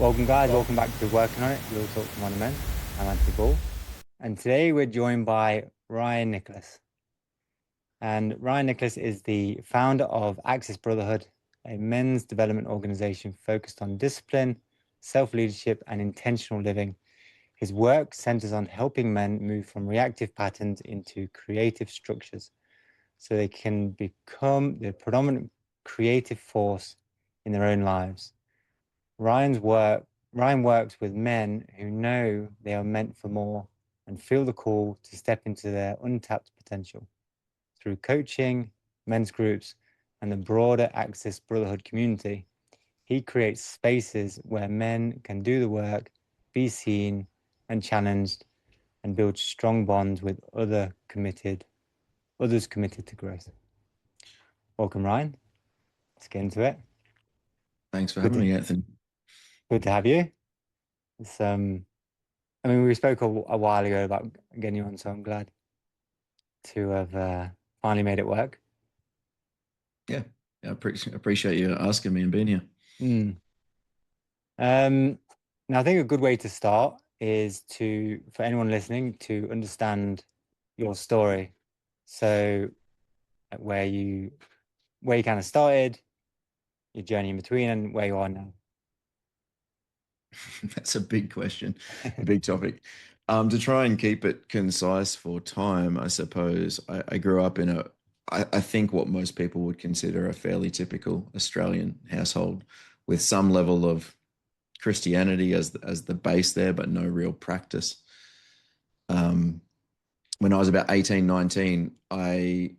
Welcome, guys. Welcome back to Working on It, Real Talk from Modern Men. I'm Anthony Ball. And today we're joined by Ryan Nicholas. And Ryan Nicholas is the founder of Access Brotherhood, a men's development organization focused on discipline, self-leadership, and intentional living. His work centers on helping men move from reactive patterns into creative structures so they can become the predominant creative force in their own lives. Ryan works with men who know they are meant for more and feel the call to step into their untapped potential. Through coaching, men's groups, and the broader Access Brotherhood community, he creates spaces where men can do the work, be seen and challenged, and build strong bonds with others committed to growth. Welcome, Ryan. Let's get into it. Thanks for Good having to, me, Anthony. good to have you. It's I mean, we spoke a while ago about getting you on, so I'm glad to have finally made it work. Yeah, I appreciate you asking me and being here. Mm. Um, Now, I think a good way to start is for anyone listening, to understand your story. So, where you kind of started, your journey in between, and where you are now. That's a big question, a big topic. To try and keep it concise for time, I suppose I grew up in I think what most people would consider a fairly typical Australian household with some level of Christianity as the base there, but no real practice. Um, when I was about 18, 19, I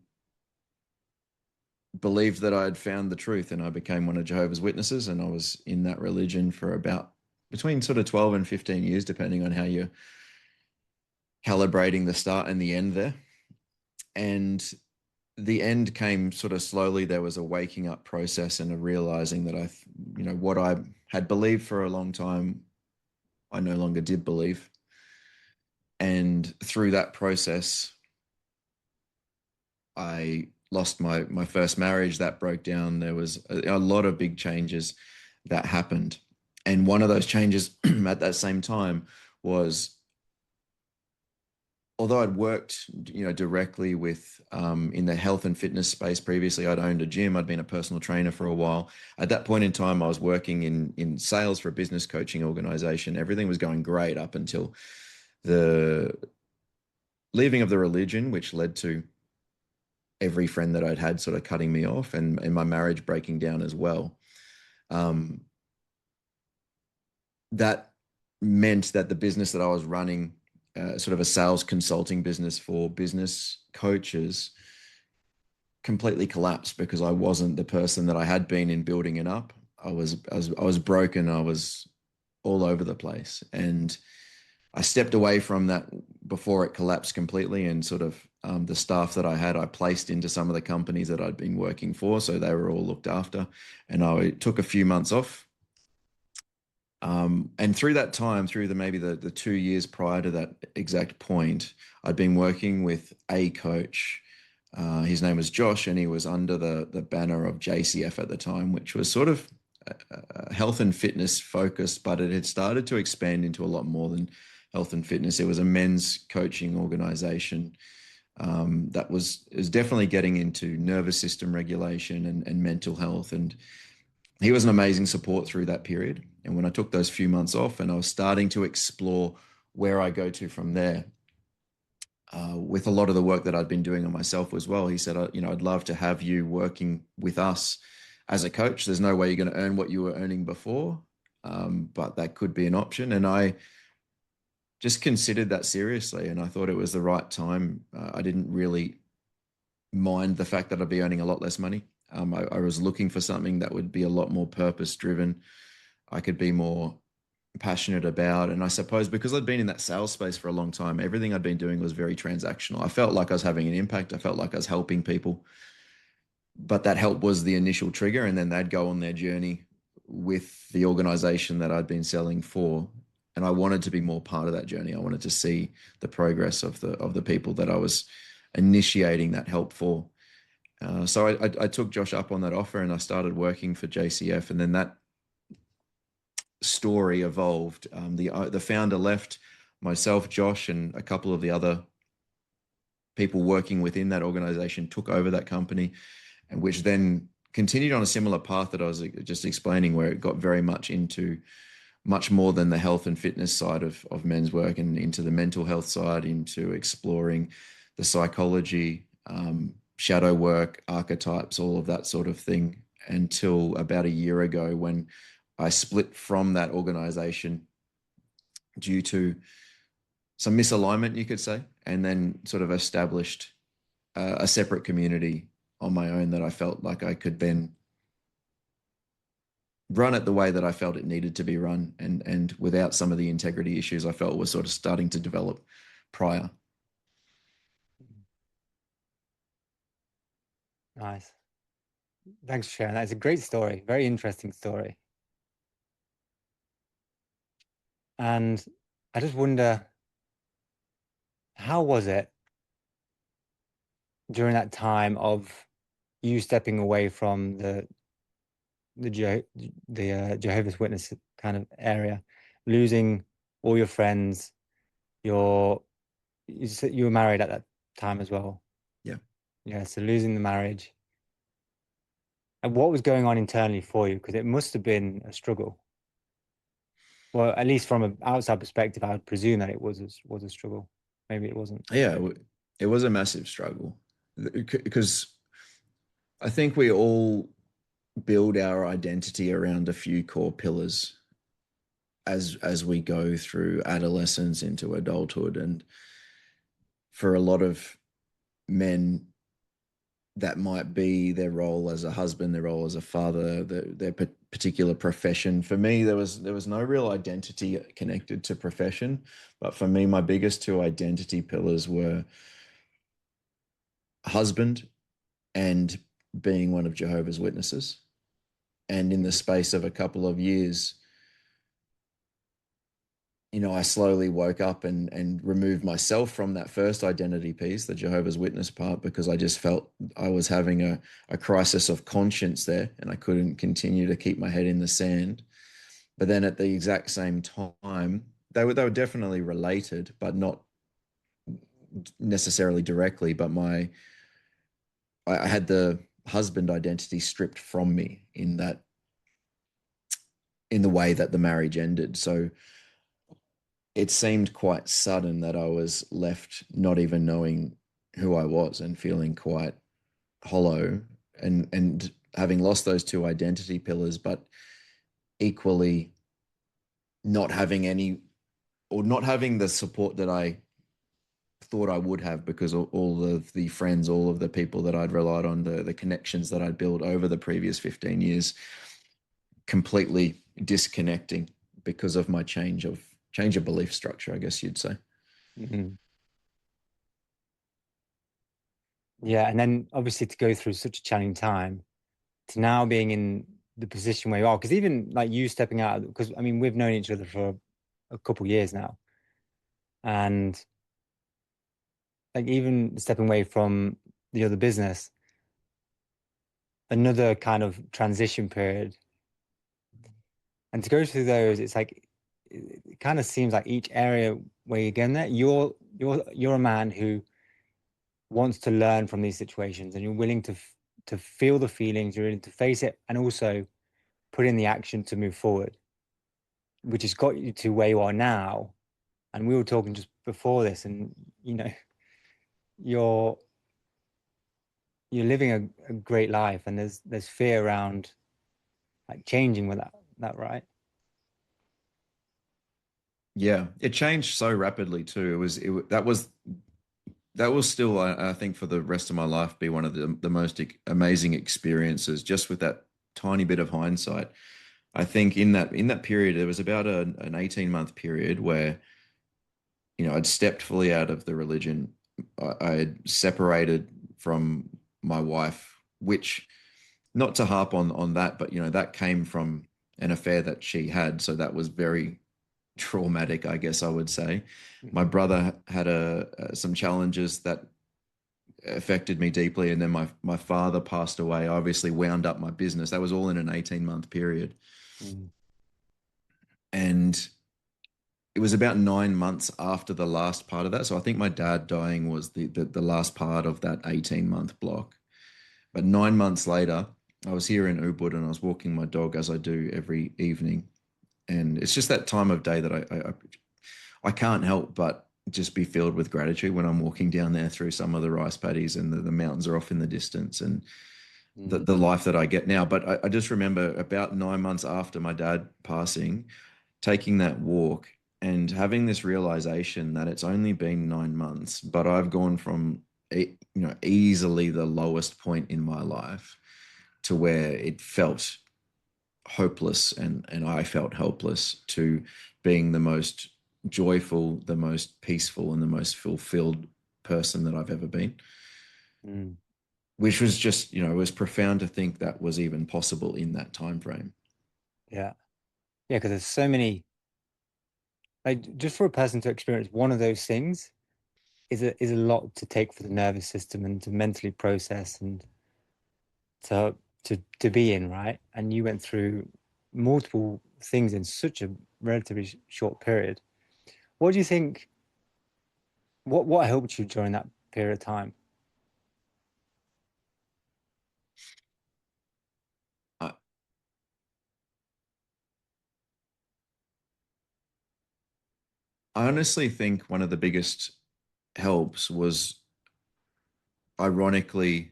believed that I had found the truth and I became one of Jehovah's Witnesses. And I was in that religion for about between sort of 12 and 15 years, depending on how you're calibrating the start and the end there. And the end came sort of slowly. There was a waking up process and a realizing that what I had believed for a long time, I no longer did believe. And through that process, I lost my first marriage. That broke down. There was a lot of big changes that happened. And one of those changes at that same time was, although I'd worked, directly with in the health and fitness space previously, I'd owned a gym. I'd been a personal trainer for a while. At that point in time, I was working in sales for a business coaching organization. Everything was going great up until the leaving of the religion, which led to every friend that I'd had sort of cutting me off and my marriage breaking down as well. Um, that meant that the business that I was running, sort of a sales consulting business for business coaches, completely collapsed because I wasn't the person that I had been in building it up. I was broken. I was all over the place, and I stepped away from that before it collapsed completely, and sort of the staff that I had, I placed into some of the companies that I'd been working for, so they were all looked after. And I took a few months off, and through that time, through maybe the 2 years prior to that exact point, I'd been working with a coach. His name was Josh, and he was under the banner of JCF at the time, which was sort of health and fitness focused, but it had started to expand into a lot more than health and fitness. It was a men's coaching organization that is definitely getting into nervous system regulation and mental health. And he was an amazing support through that period. And when I took those few months off and I was starting to explore where I go to from there, with a lot of the work that I'd been doing on myself as well, he said, I'd love to have you working with us as a coach. There's no way you're going to earn what you were earning before, but that could be an option. And I just considered that seriously, and I thought it was the right time. I didn't really mind the fact that I'd be earning a lot less money. I was looking for something that would be a lot more purpose driven. I could be more passionate about. And I suppose because I'd been in that sales space for a long time, everything I'd been doing was very transactional. I felt like I was having an impact. I felt like I was helping people, but that help was the initial trigger. And then they'd go on their journey with the organization that I'd been selling for. And I wanted to be more part of that journey. I wanted to see the progress of the people that I was initiating that help for. So I took Josh up on that offer and I started working for JCF. And then that story evolved. The founder left, myself, Josh, and a couple of the other people working within that organization took over that company, and which then continued on a similar path that I was just explaining, where it got very much into much more than the health and fitness side of men's work, and into the mental health side, into exploring the psychology, shadow work, archetypes, all of that sort of thing, until about a year ago when I split from that organization due to some misalignment, you could say, and then sort of established a separate community on my own that I felt like I could then run it the way that I felt it needed to be run, and without some of the integrity issues I felt was sort of starting to develop prior. Nice. Thanks for sharing that. It's a great story, very interesting story. And I just wonder, how was it during that time of you stepping away from the Jehovah's Witness kind of area, losing all your friends, you were married at that time as well. Yeah. Yeah, so losing the marriage. And what was going on internally for you? Because it must have been a struggle. Well, at least from an outside perspective, I would presume that it was a struggle. Maybe it wasn't. Yeah, it was a massive struggle, because I think we all build our identity around a few core pillars as we go through adolescence into adulthood. And for a lot of men, that might be their role as a husband, their role as a father, their particular profession. For me, there was no real identity connected to profession, but for me, my biggest two identity pillars were husband and being one of Jehovah's Witnesses. And in the space of a couple of years, I slowly woke up and removed myself from that first identity piece, the Jehovah's Witness part, because I just felt I was having a crisis of conscience there, and I couldn't continue to keep my head in the sand. But then at the exact same time, they were definitely related, but not necessarily directly. But I had the husband identity stripped from me in the way that the marriage ended. So it seemed quite sudden that I was left not even knowing who I was and feeling quite hollow, and having lost those two identity pillars, but equally not having any, or not having the support that I thought I would have, because all of the friends, all of the people that I'd relied on, the connections that I'd built over the previous 15 years, completely disconnecting because of my change of belief structure, I guess you'd say. Mm-hmm. Yeah, and then obviously to go through such a challenging time to now being in the position where you are, because even like you stepping out, because I mean we've known each other for a couple years now, and like even stepping away from the other business, another kind of transition period, and to go through those, it's like it kind of seems like each area where you're getting there, you're a man who wants to learn from these situations, and you're willing to feel the feelings, you're willing to face it, and also put in the action to move forward, which has got you to where you are now. And we were talking just before this, and you're living a great life, and there's fear around like changing with that, right? Yeah, it changed so rapidly too. That was still, I think, for the rest of my life, be one of the most amazing experiences, just with that tiny bit of hindsight. I think in that period, there was about an 18-month period where, I'd stepped fully out of the religion. I had separated from my wife, which, not to harp on that, but that came from an affair that she had. So that was very traumatic, I guess I would say. My brother had some challenges that affected me deeply, and then my father passed away. I obviously wound up my business. That was all in an 18-month period. Mm. it was about 9 months after the last part of that. So I think my dad dying was the last part of that 18-month block. But 9 months later, I was here in Ubud and I was walking my dog as I do every evening. And it's just that time of day that I can't help but just be filled with gratitude when I'm walking down there through some of the rice paddies and the mountains are off in the distance and the life that I get now. But I just remember about 9 months after my dad passing, taking that walk and having this realization that it's only been 9 months, but I've gone from easily the lowest point in my life to where it felt hopeless and I felt helpless to being the most joyful, the most peaceful, and the most fulfilled person that I've ever been. Mm. Which was just, it was profound to think that was even possible in that time frame. Yeah. Yeah, because there's so many, like just for a person to experience one of those things is a lot to take for the nervous system and to mentally process and to be in, right? And you went through multiple things in such a relatively short period. What do you think? What helped you during that period of time? I, I honestly think one of the biggest helps was ironically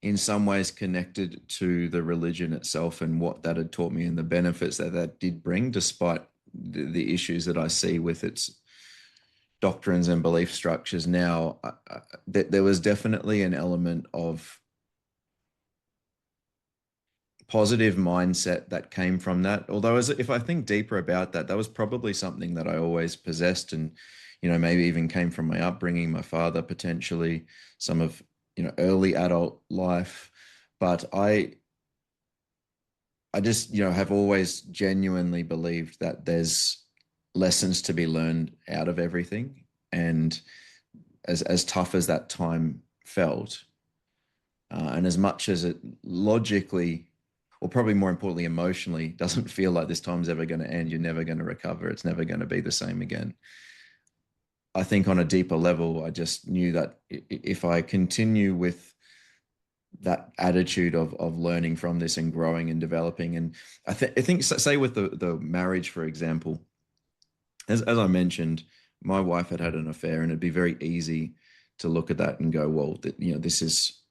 in some ways connected to the religion itself and what that had taught me and the benefits that that did bring, despite the issues that I see with its doctrines and belief structures now. There was definitely an element of positive mindset that came from that. Although, if I think deeper about that, that was probably something that I always possessed, and maybe even came from my upbringing, my father potentially, some of early adult life. But I just have always genuinely believed that there's lessons to be learned out of everything, and as tough as that time felt, and as much as it logically, or probably more importantly, emotionally, doesn't feel like this time's ever going to end, you're never going to recover, it's never going to be the same again. I think on a deeper level, I just knew that if I continue with that attitude of learning from this and growing and developing, and I think, say with the marriage, for example, as I mentioned, my wife had an affair, and it'd be very easy to look at that and go, well, this is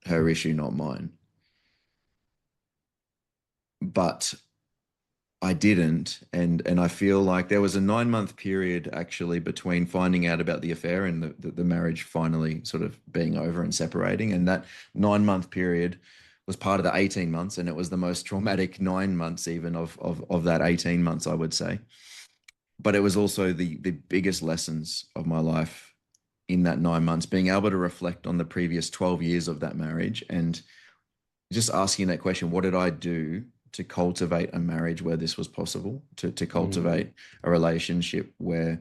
her issue, not mine. But I didn't, and I feel like there was a 9 month period actually between finding out about the affair and the marriage finally sort of being over and separating, and that 9 month period was part of the 18 months, and it was the most traumatic 9 months even of that 18 months, I would say. But it was also the biggest lessons of my life in that 9 months, being able to reflect on the previous 12 years of that marriage and just asking that question, what did I do to cultivate a marriage where this was possible, to cultivate a relationship where,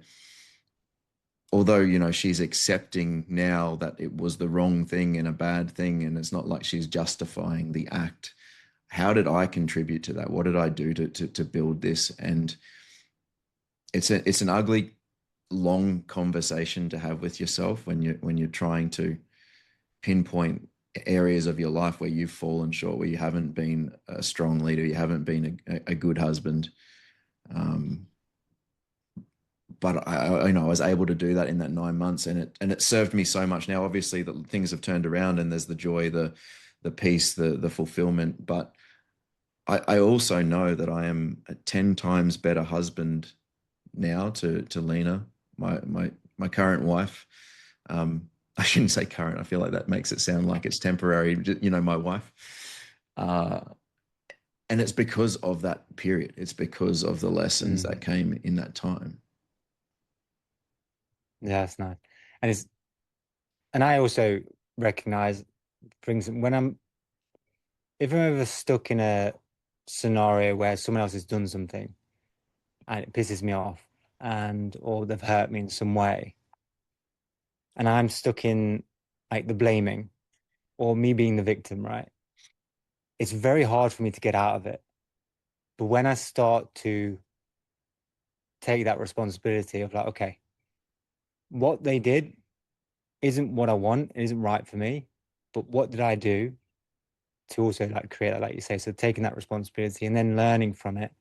although, she's accepting now that it was the wrong thing and a bad thing, and it's not like she's justifying the act. How did I contribute to that? What did I do to build this? And it's an ugly, long conversation to have with yourself when you're trying to pinpoint areas of your life where you've fallen short, where you haven't been a strong leader, you haven't been a good husband. But I was able to do that in that 9 months, and it served me so much. Now, obviously, that things have turned around, and there's the joy, the peace, the fulfillment. But I also know that I am a 10 times better husband now to Lena, my current wife. I shouldn't say current. I feel like that makes it sound like it's temporary. My wife. And it's because of that period. It's because of the lessons that came in that time. Yeah, that's nice. And I also recognize brings when if I'm ever stuck in a scenario where someone else has done something and it pisses me off or they've hurt me in some way, and I'm stuck in like the blaming or me being the victim, right? It's very hard for me to get out of it. But when I start to take that responsibility of like, okay, what they did isn't what I want, it isn't right for me, but what did I do to also like create that, like you say? So taking that responsibility and then learning from it,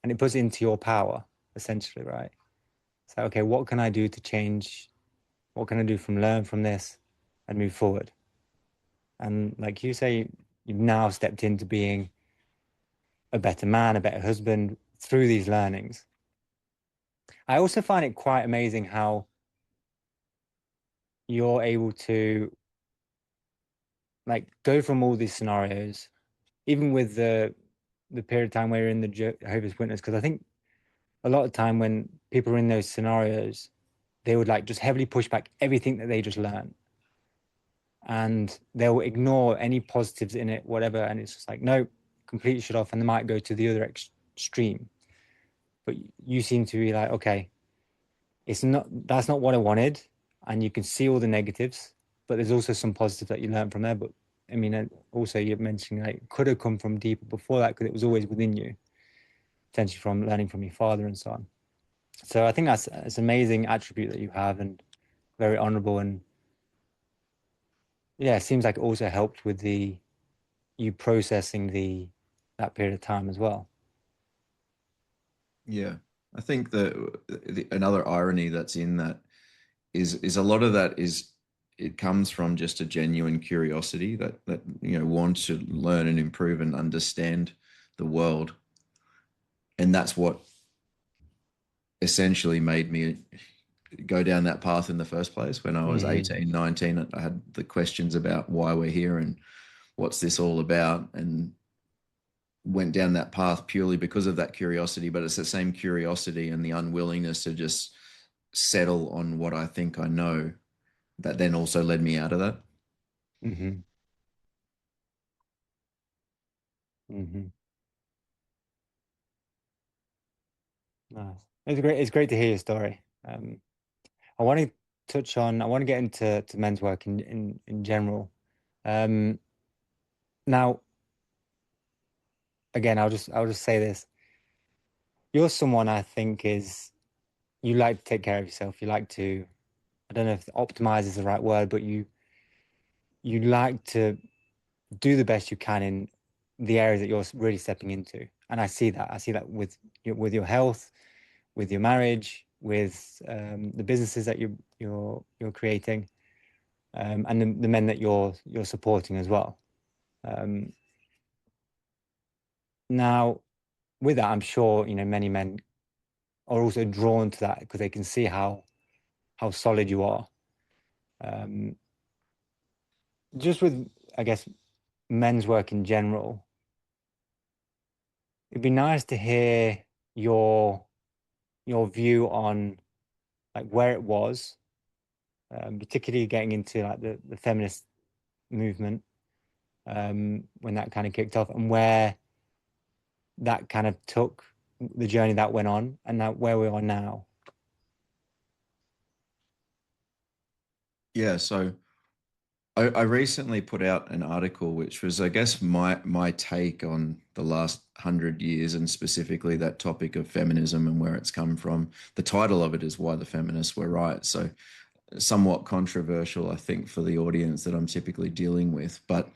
and it puts it into your power, essentially, right? So, okay, what can I do to change? What can I do from learn from this and move forward? And like you say, you've now stepped into being a better man, a better husband through these learnings. I also find it quite amazing how you're able to like go from all these scenarios, even with the period of time where you're in the Jehovah's Witness, because I think a lot of time when people are in those scenarios, they would like just heavily push back everything that they just learned, and they'll ignore any positives in it, whatever, and it's just like, no, completely shut off, and they might go to the other extreme. But you seem to be like, okay, that's not what I wanted, and you can see all the negatives, but there's also some positives that you learn from there. But I mean, also you're mentioning like it could have come from deeper before that because it was always within you, potentially from learning from your father and so on. So I think that's an amazing attribute that you have, and very honorable, and yeah, it seems like it also helped with the you processing that period of time as well. Yeah. I think that another irony that's in that is a lot of that is it comes from just a genuine curiosity that wants to learn and improve and understand the world. And that's what essentially made me go down that path in the first place. When I was Mm-hmm. 18, 19, I had the questions about why we're here and what's this all about, and went down that path purely because of that curiosity. But it's the same curiosity and the unwillingness to just settle on what I think I know that then also led me out of that. Mm-hmm. Mm-hmm. Nice. It's great to hear your story. I want to I want to get into men's work in general. Um, Now, again, I'll just say this. You're someone I think is you like to take care of yourself. You like to, I don't know if optimize is the right word, but you like to do the best you can in the areas that you're really stepping into. And I see that. I see that with your health, with your marriage, with the businesses that you're creating, and the men that you're supporting as well. Um, Now, with that, I'm sure many men are also drawn to that because they can see how solid you are. Um, just with, I guess, men's work in general, it'd be nice to hear your your view on like where it was, particularly getting into like the feminist movement when that kind of kicked off, and where that kind of took the journey that went on, and that where we are now. Yeah. So I recently put out an article which was, I guess, my take on the last 100 years and specifically that topic of feminism and where it's come from. The title of it is Why the Feminists Were Right. So somewhat controversial, I think, for the audience that I'm typically dealing with. But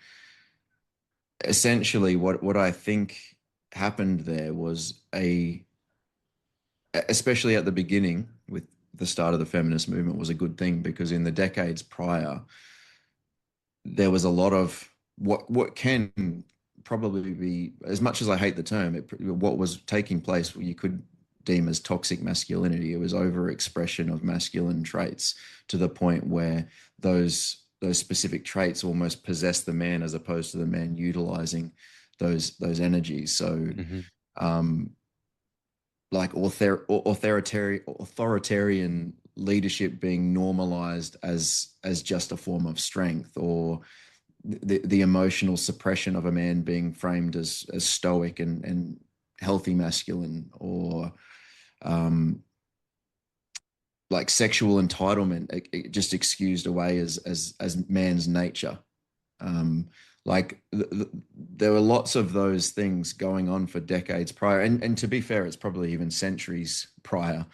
essentially what I think happened there was especially at the beginning with the start of the feminist movement, was a good thing, because in the decades prior, there was a lot of what can probably be, as much as I hate the term, what was taking place, you could deem as toxic masculinity. It was overexpression of masculine traits to the point where those specific traits almost possess the man as opposed to the man utilizing those energies. So Hmm. um, like authoritarian leadership being normalized as just a form of strength, or the emotional suppression of a man being framed as stoic and healthy masculine, or um, like sexual entitlement just excused away as man's nature. Um, Like there were lots of those things going on for decades prior. And to be fair, it's probably even centuries prior,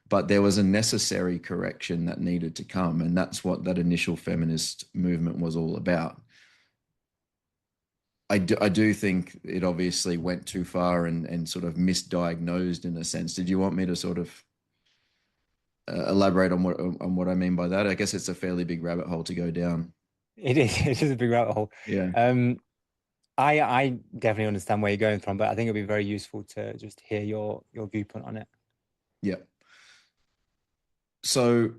but there was a necessary correction that needed to come. And that's what that initial feminist movement was all about. I do think it obviously went too far and sort of misdiagnosed in a sense. Did you want me to sort of elaborate on what I mean by that? I guess it's a fairly big rabbit hole to go down. It is. It is a big rabbit hole. Yeah. I definitely understand where you're going from, but I think it'd be very useful to just hear your viewpoint on it. Yeah. So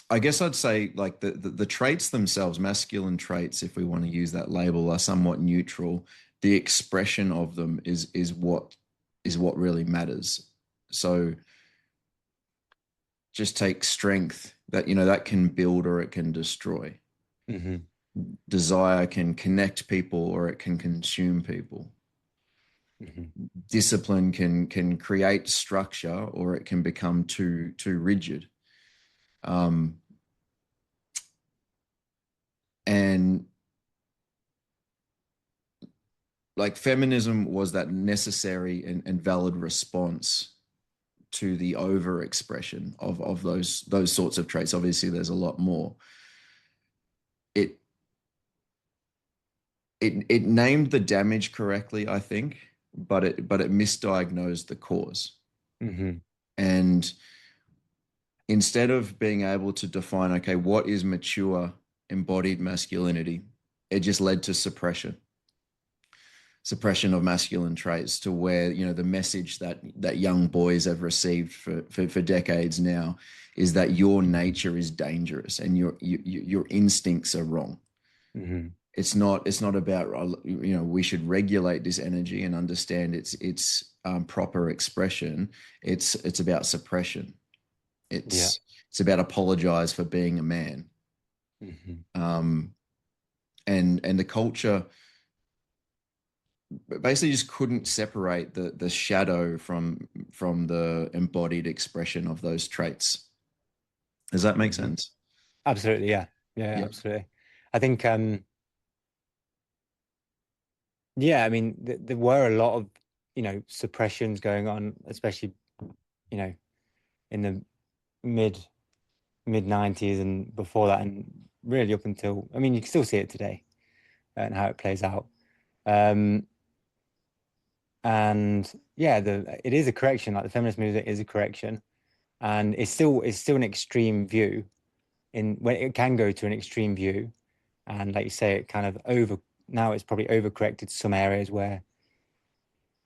I guess I'd say like the traits themselves, masculine traits, if we want to use that label, are somewhat neutral. The expression of them is what really matters. So just take strength that that can build or it can destroy. Mm-hmm. Desire can connect people or it can consume people. Mm-hmm. Discipline can create structure or it can become too rigid. And like feminism was that necessary and valid response to the overexpression of those sorts of traits. Obviously, there's a lot more. It it named the damage correctly, I think, but it misdiagnosed the cause. Mm-hmm. And instead of being able to define, okay, what is mature embodied masculinity, it just led to suppression of masculine traits, to where the message that young boys have received for decades now is that your nature is dangerous and your instincts are wrong. Mm-hmm. It's not about we should regulate this energy and understand its proper expression. It's about suppression. Yeah. It's about apologize for being a man. Mm-hmm. And the culture basically just couldn't separate the shadow from the embodied expression of those traits. Does that make Mm-hmm. sense? Absolutely. Yeah. Yeah, Yeah. absolutely. I think yeah, I mean there were a lot of suppressions going on, especially you know in the mid 90s and before that, and really up until, I mean, you can still see it today and how it plays out. Um, and yeah, it is a correction. Like the feminist movement is a correction, and it's still an extreme view in when it can go to an extreme view, and like you say, it kind of now it's probably overcorrected some areas where,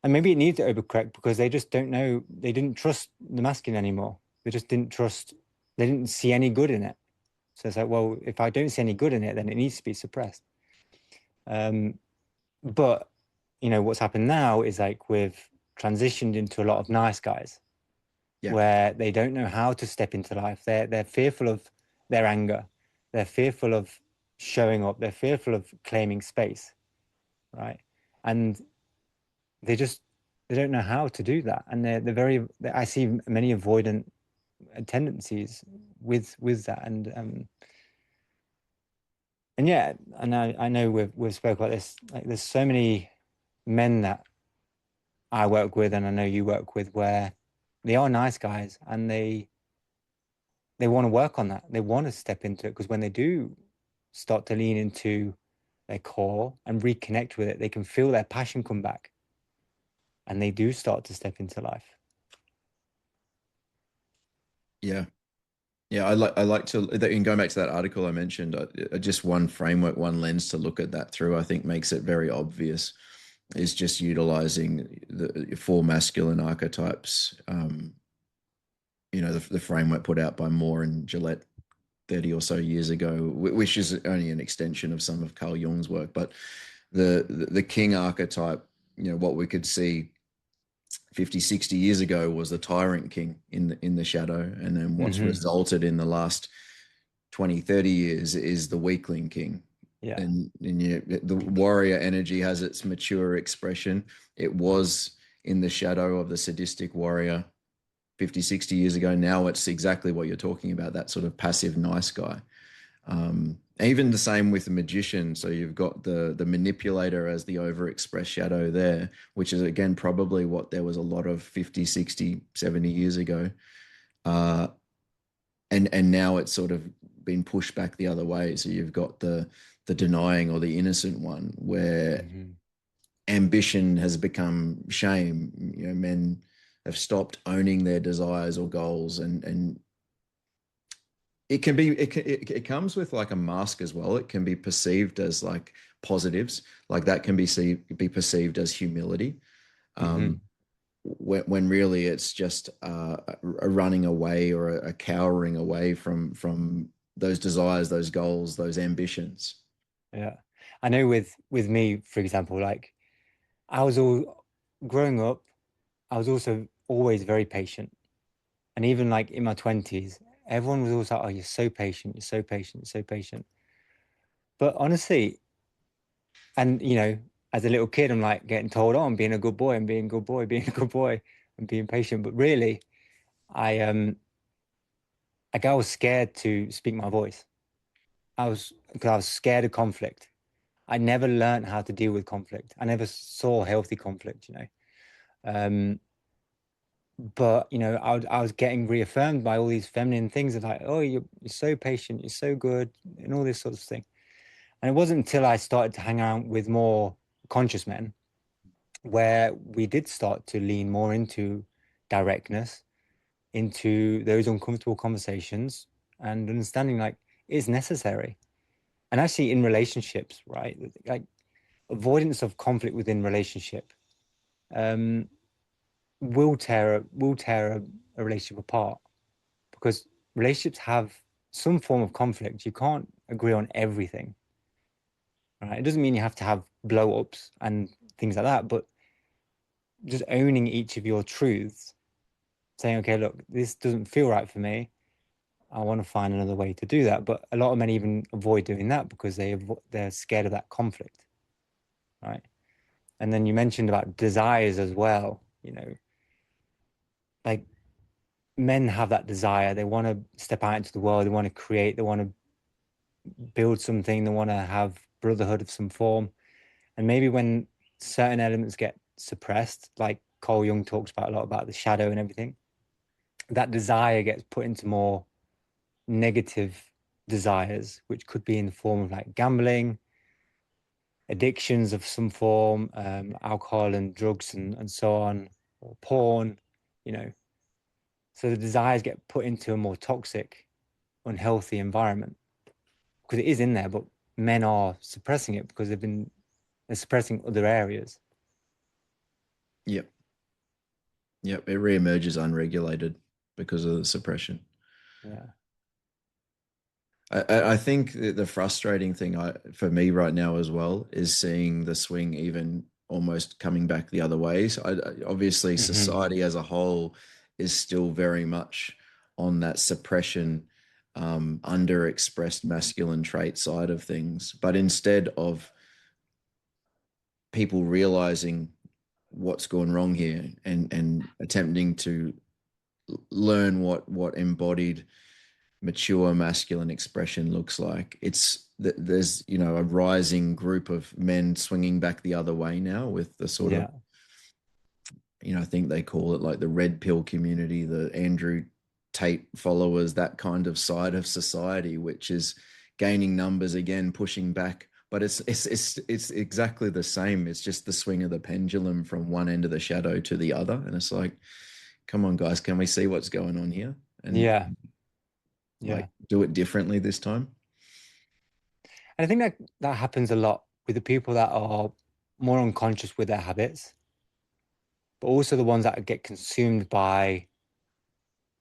and maybe it needs to overcorrect because they just don't know, they didn't trust the masculine anymore. They just didn't trust, they didn't see any good in it. So it's like, well, if I don't see any good in it, then it needs to be suppressed. But what's happened now is like we've transitioned into a lot of nice guys Yeah. where they don't know how to step into life. They're fearful of their anger. They're fearful of showing up. They're fearful of claiming space, right? And they just they don't know how to do that. And I see many avoidant tendencies with that. And yeah, and I know we've spoke about this. Like, there's so many men that I work with, and I know you work with, where they are nice guys, and they want to work on that. They want to step into it, because when they do start to lean into their core and reconnect with it, they can feel their passion come back, and they do start to step into life. Yeah. Yeah, I like to, in going back to that article I mentioned, just one framework, one lens to look at that through, I think makes it very obvious, is just utilizing the four masculine archetypes. The framework put out by Moore and Gillette 30 or so years ago, which is only an extension of some of Carl Jung's work. But the king archetype, what we could see 50, 60 years ago was the tyrant king in the shadow. And then what's Mm-hmm. resulted in the last 20, 30 years is the weakling king. Yeah. And the warrior energy has its mature expression. It was in the shadow of the sadistic warrior 50, 60 years ago. Now it's exactly what you're talking about, that sort of passive nice guy. Even the same with the magician. So you've got the manipulator as the overexpressed shadow there, which is again probably what there was a lot of 50, 60, 70 years ago. Uh, and now it's sort of been pushed back the other way. So you've got the denying or the innocent one, where Hmm. ambition has become shame. Men have stopped owning their desires or goals, and it can be it comes with like a mask as well. It can be perceived as like positives, like that can be perceived as humility. Hmm. Um, when really it's just a running away or a cowering away from those desires, those goals, those ambitions. Yeah. I know with me, for example, like I was all growing up, I was also always very patient. And even like in my 20s, everyone was always like, oh, you're so patient, you're so patient, you're so patient. But honestly, and as a little kid, I'm like getting told, oh, I'm being a good boy, I'm being a good boy, being a good boy, and being patient. But really, I like I was scared to speak my voice. Because I was scared of conflict. I never learned how to deal with conflict. I never saw healthy conflict. Um, but I was getting reaffirmed by all these feminine things of like, oh, you're so patient, you're so good, and all this sort of thing. And it wasn't until I started to hang out with more conscious men where we did start to lean more into directness, into those uncomfortable conversations, and understanding like it's necessary. And actually, in relationships, right? Like avoidance of conflict within relationship um, will tear a relationship apart because relationships have some form of conflict. You can't agree on everything, right? It doesn't mean you have to have blow ups and things like that, but just owning each of your truths, saying, okay, look, this doesn't feel right for me. I want to find another way to do that. But a lot of men even avoid doing that because they're scared of that conflict, right? And then you mentioned about desires as well. Like men have that desire. They want to step out into the world. They want to create. They want to build something. They want to have brotherhood of some form. And maybe when certain elements get suppressed, like Carl Jung talks about a lot about the shadow and everything, that desire gets put into more negative desires, which could be in the form of like gambling, addictions of some form, alcohol and drugs and so on, or porn, you know. So the desires get put into a more toxic, unhealthy environment because it is in there, but men are suppressing it because they're suppressing other areas. Yep. Yep. It reemerges unregulated because of the suppression. Yeah. I think the frustrating thing for me right now as well is seeing the swing even almost coming back the other way. So obviously, Hmm. society as a whole is still very much on that suppression, underexpressed masculine trait side of things. But instead of people realizing what's gone wrong here and attempting to learn what embodied mature masculine expression looks like. It's that there's a rising group of men swinging back the other way now with the sort of Yeah. I think they call it like the red pill community, the Andrew Tate followers, that kind of side of society, which is gaining numbers again, pushing back. But it's exactly the same. It's just the swing of the pendulum from one end of the shadow to the other, and it's like, come on, guys, can we see what's going on here? And Yeah. like Yeah. do it differently this time. And I think that happens a lot with the people that are more unconscious with their habits, but also the ones that get consumed by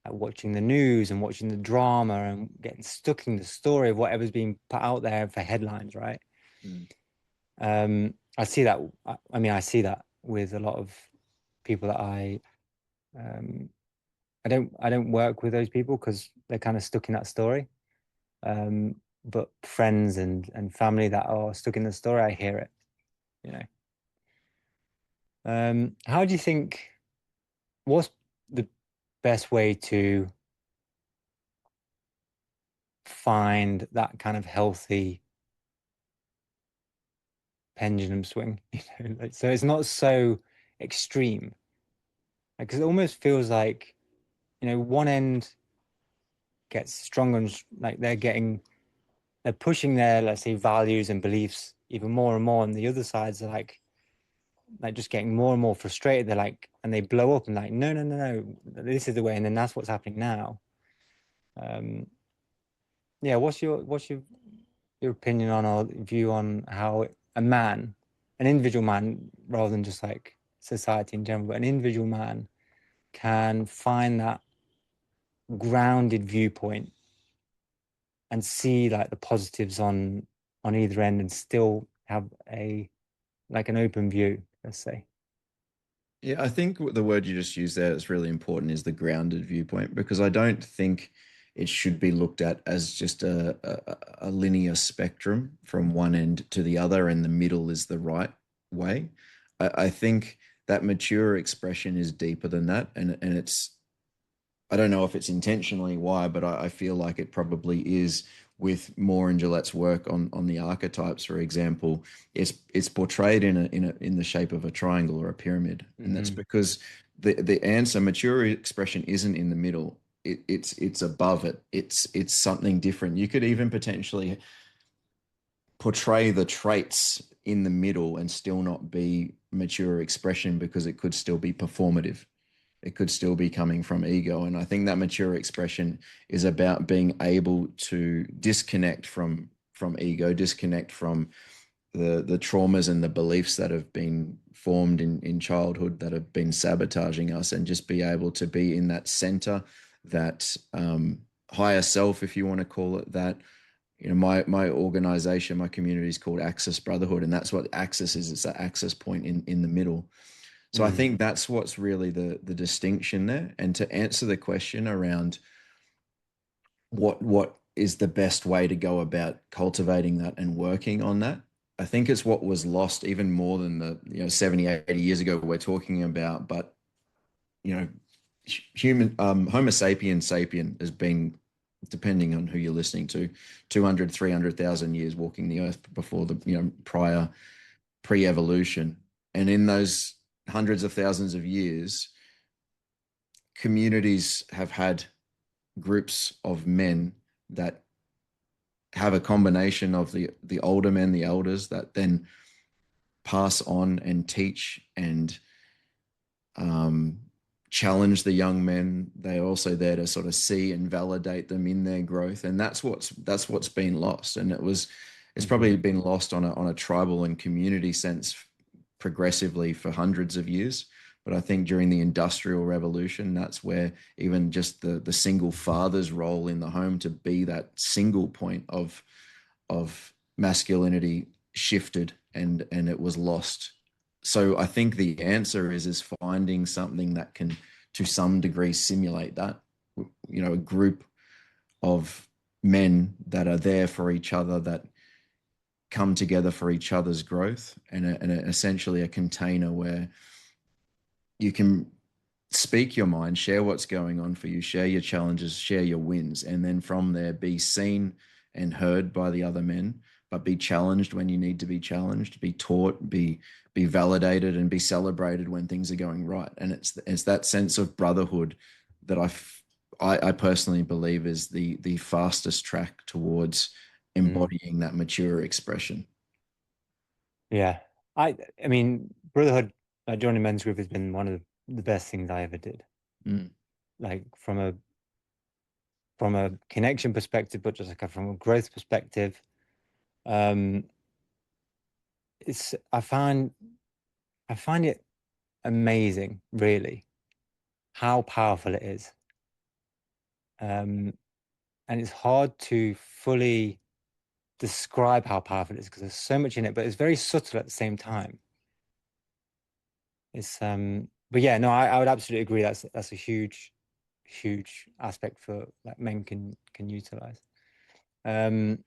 like, watching the news and watching the drama and getting stuck in the story of whatever's being put out there for headlines, right? Mm. I see that. I mean, I see that with a lot of people that um, I don't work with those people because they're kind of stuck in that story. But friends and family that are stuck in the story, I hear it, you know. How do you think, what's the best way to find that kind of healthy pendulum swing, like, so it's not so extreme. Like, 'cause it almost feels like, one end gets stronger and like they're pushing their, let's say, values and beliefs even more and more, and the other sides are like just getting more and more frustrated. They're like, and they blow up and like, no, no, no, no, this is the way, and then that's what's happening now. Um, yeah, what's your opinion on or view on how a man, an individual man, rather than just like society in general, but an individual man can find that grounded viewpoint and see like the positives on either end and still have a like an open view, let's say. Yeah, I think the word you just used there is really important is the grounded viewpoint, because I don't think it should be looked at as just a linear spectrum from one end to the other, and the middle is the right way. I think that mature expression is deeper than that, and it's, I don't know if it's intentionally why, but I feel like it probably is. With Moore and Gillette's work on the archetypes, for example, it's portrayed in the shape of a triangle or a pyramid, and that's Mm-hmm. because the answer, mature expression, isn't in the middle. It's above it. It's something different. You could even potentially portray the traits in the middle and still not be mature expression, because it could still be performative. It could still be coming from ego. And I think that mature expression is about being able to disconnect from ego, disconnect from the traumas and the beliefs that have been formed in childhood that have been sabotaging us, and just be able to be in that center, that higher self, if you want to call it that. My organization, my community is called Access Brotherhood, and that's what Access is. It's that access point in the middle. So I Mm-hmm. think that's what's really the distinction there. And to answer the question around what is the best way to go about cultivating that and working on that, I think it's what was lost even more than the 70, 80 years ago we're talking about. But you know, human Homo sapiens sapien has been, depending on who you're listening to, 200, 300,000 years walking the earth before the prior pre-evolution. And in those hundreds of thousands of years, communities have had groups of men that have a combination of the older men, the elders, that then pass on and teach and um, challenge the young men. They're also there to sort of see and validate them in their growth, and that's what's been lost. And it's Mm-hmm. probably been lost on a tribal and community sense progressively for hundreds of years. But I think during the Industrial Revolution, that's where even just the single father's role in the home to be that single point of masculinity shifted, and it was lost. So I think the answer is finding something that can, to some degree, simulate that. A group of men that are there for each other, that come together for each other's growth, and essentially a container where you can speak your mind, share what's going on for you, share your challenges, share your wins, and then from there be seen and heard by the other men, but be challenged when you need to be challenged, be taught, be validated, and be celebrated when things are going right. And it's that sense of brotherhood that I personally believe is the fastest track towards Mm. embodying that mature expression. Yeah. I mean, brotherhood, like joining men's group has been one of the best things I ever did. Mm. Like from a connection perspective, but just like from a growth perspective. Um, it's I find it amazing, really, how powerful it is. Um, and it's hard to fully describe how powerful it is because there's so much in it, but it's very subtle at the same time. But yeah, no, I would absolutely agree. That's a huge aspect for like men can utilize. Um,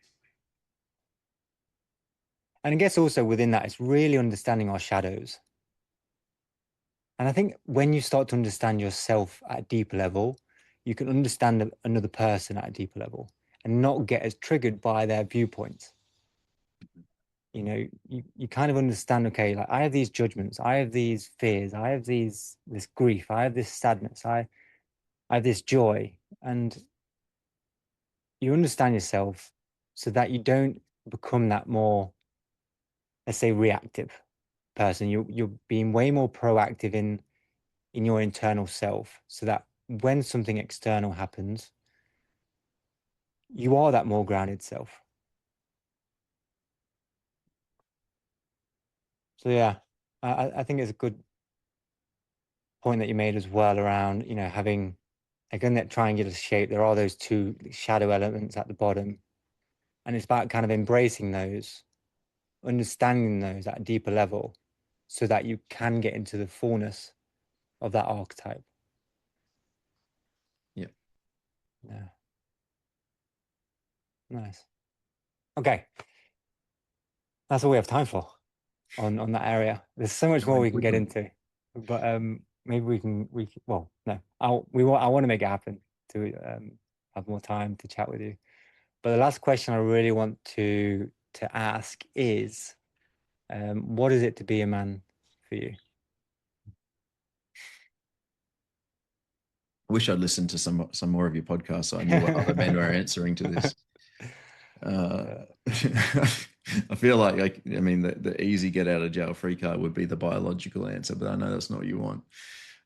and I guess also within that, it's really understanding our shadows. And I think when you start to understand yourself at a deeper level, you can understand another person at a deeper level. and not get as triggered by their viewpoints. You know, you kind of understand, okay, like I have these judgments, I have these fears, I have this grief, I have this sadness, I have this joy, and you understand yourself so that you don't become that more, let's say, reactive person. You're being way more proactive in your internal self, so that when something external happens, you are that more grounded self. So yeah, I think it's a good point that you made as well around, you know, having, again, that triangular shape. There are those two shadow elements at the bottom, and it's about kind of embracing those, understanding those at a deeper level, so that you can get into the fullness of that archetype. Yeah. Yeah. Nice. Okay. That's all we have time for on that area. There's so much more Going we can get quickly. into, but maybe well, no, I want to make it happen to have more time to chat with you. But the last question I really want to ask is, what is it to be a man for you? I wish I'd listened to some more of your podcasts so I knew what other men were answering to this. I feel like I mean the easy get out of jail free card would be the biological answer, but I know that's not what you want.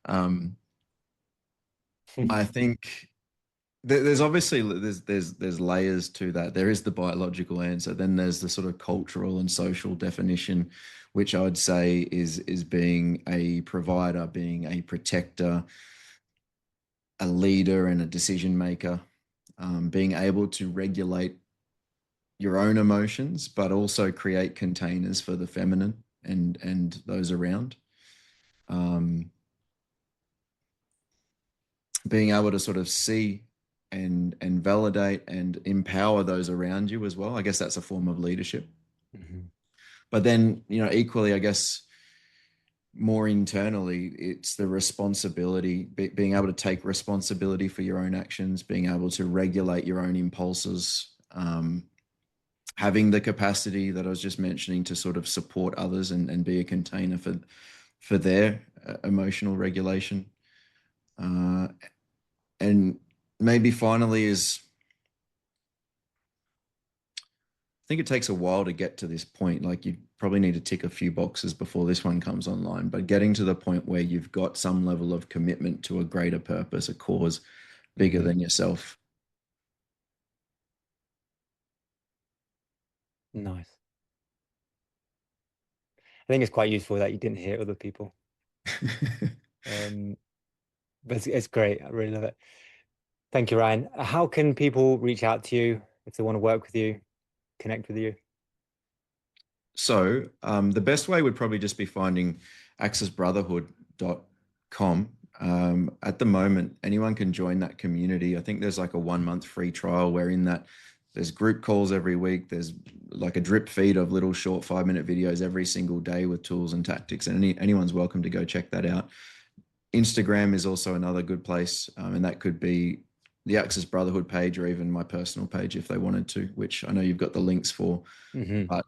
I think there's obviously there's layers to that. There is the biological answer, then there's the sort of cultural and social definition, which I would say is being a provider, being a protector, a leader, and a decision maker, being able to regulate your own emotions, but also create containers for the feminine and those around. Being able to sort of see and validate and empower those around you as well. I guess that's a form of leadership. Mhm. But then, you know, equally, I guess more internally, it's the responsibility, being able to take responsibility for your own actions, being able to regulate your own impulses, having the capacity that I was just mentioning to sort of support others and be a container for their emotional regulation. And maybe finally is, I think it takes a while to get to this point. Like you probably need to tick a few boxes before this one comes online, but getting to the point where you've got some level of commitment to a greater purpose, a cause bigger Mhm. than yourself. Nice. I think it's quite useful that you didn't hear other people. But it's great. I really love it. Thank you, Ryan. How can people reach out to you if they want to work with you, connect with you? So the best way would probably just be finding accessbrotherhood.com. At the moment, anyone can join that community. I think there's like a 1 month free trial where in that there's group calls every week. There's like a drip feed of little short 5 minute videos every single day with tools and tactics. And anyone's welcome to go check that out. Instagram is also another good place. And that could be the Access Brotherhood page or even my personal page if they wanted to, which I know you've got the links for. Mm-hmm. But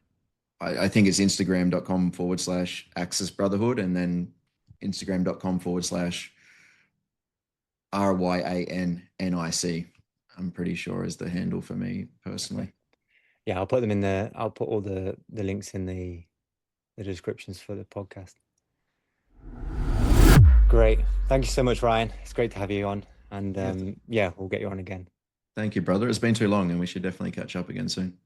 I think it's Instagram.com/Access Brotherhood and then Instagram.com/RYANNIC. I'm pretty sure is the handle for me personally. Okay. Yeah, I'll put them in there. I'll put all the links in the descriptions for the podcast. Great. Thank you so much, Ryan. It's great to have you on. And Yeah. yeah, we'll get you on again. Thank you, brother. It's been too long and we should definitely catch up again soon.